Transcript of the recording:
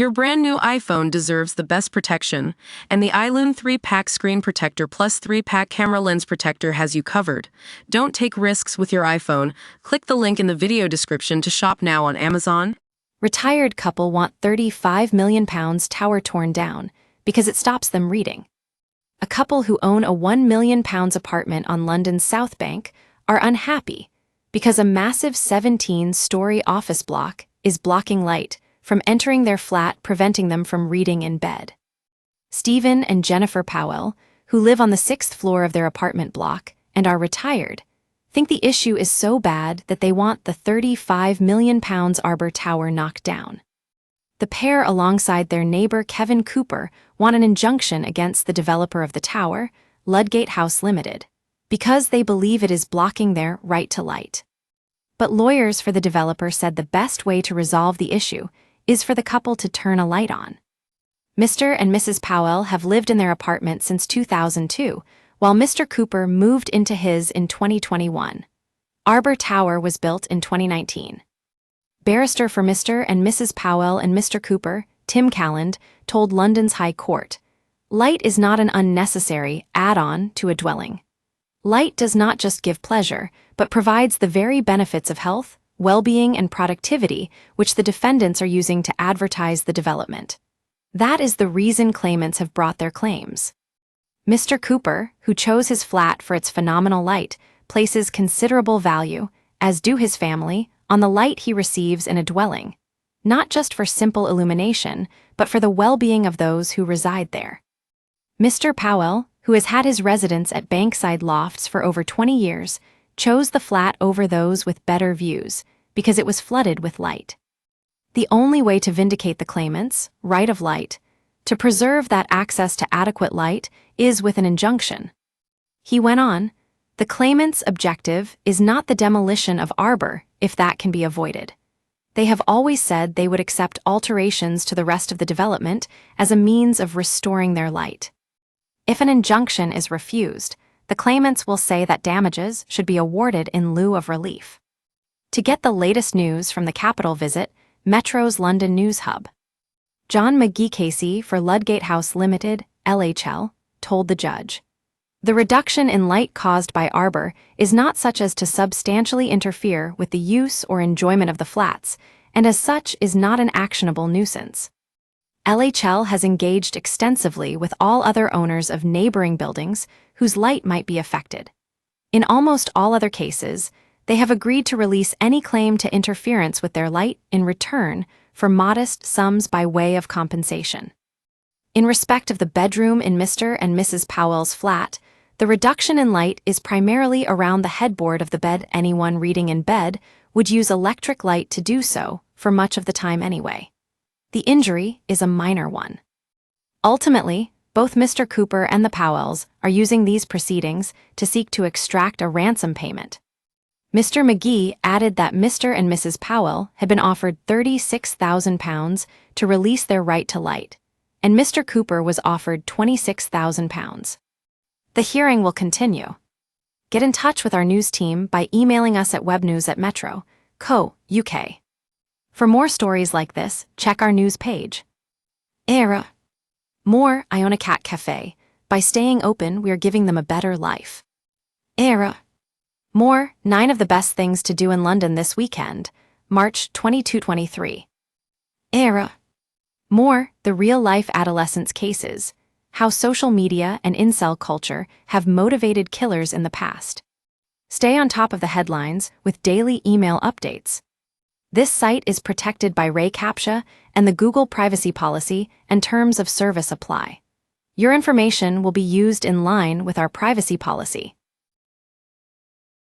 Your brand new iPhone deserves the best protection, and the iLune 3-pack screen protector plus 3-pack camera lens protector has you covered. Don't take risks with your iPhone. Click the link in the video description to shop now on Amazon. Retired couple want £35 million tower torn down because it stops them reading. A couple who own a £1 million apartment on London's South Bank are unhappy because a massive 17-story office block is blocking light from entering their flat, preventing them from reading in bed. Stephen and Jennifer Powell, who live on the 6th floor of their apartment block and are retired, think the issue is so bad that they want the £35 million Arbor Tower knocked down. The pair, alongside their neighbor Kevin Cooper, want an injunction against the developer of the tower, Ludgate House Limited, because they believe it is blocking their right to light. But lawyers for the developer said the best way to resolve the issue is for the couple to turn a light on. Mr. and Mrs. Powell have lived in their apartment since 2002, while Mr. Cooper moved into his in 2021. Arbor Tower was built in 2019. Barrister for Mr. and Mrs. Powell and Mr. Cooper, Tim Calland, told London's High Court, "Light is not an unnecessary add-on to a dwelling. Light does not just give pleasure, but provides the very benefits of health, well-being, and productivity which the defendants are using to advertise the development. That is the reason claimants have brought their claims." Mr. Cooper, who chose his flat for its phenomenal light, places considerable value, as do his family, on the light he receives in a dwelling, not just for simple illumination, but for the well-being of those who reside there. Mr. Powell, who has had his residence at Bankside Lofts for over 20 years, chose the flat over those with better views because it was flooded with light. The only way to vindicate the claimants' right of light, to preserve that access to adequate light, is with an injunction. He went on, "The claimants' objective is not the demolition of Arbor, if that can be avoided. They have always said they would accept alterations to the rest of the development as a means of restoring their light. If an injunction is refused, the claimants will say that damages should be awarded in lieu of relief." To get the latest news from the Capitol, visit Metro's London News Hub. John McGee Casey for Ludgate House Limited, LHL, told the judge, "The reduction in light caused by Arbor is not such as to substantially interfere with the use or enjoyment of the flats, and as such is not an actionable nuisance. LHL has engaged extensively with all other owners of neighboring buildings whose light might be affected. In almost all other cases, they have agreed to release any claim to interference with their light in return for modest sums by way of compensation. In respect of the bedroom in Mr. and Mrs. Powell's flat, the reduction in light is primarily around the headboard of the bed. Anyone reading in bed would use electric light to do so for much of the time anyway. The injury is a minor one. Ultimately, both Mr. Cooper and the Powells are using these proceedings to seek to extract a ransom payment." Mr. McGee added that Mr. and Mrs. Powell had been offered £36,000 to release their right to light, and Mr. Cooper was offered £26,000. The hearing will continue. Get in touch with our news team by emailing us at webnews@metro.co.uk. For more stories like this, check our news page. Era. More, I own a cat cafe. By staying open, we are giving them a better life. Era. More, 9 of the best things to do in London this weekend, March 22-23. Era. More, the real-life adolescence cases, how social media and incel culture have motivated killers in the past. Stay on top of the headlines with daily email updates. This site is protected by Ray CAPTCHA, and the Google privacy policy and terms of service apply. Your information will be used in line with our privacy policy.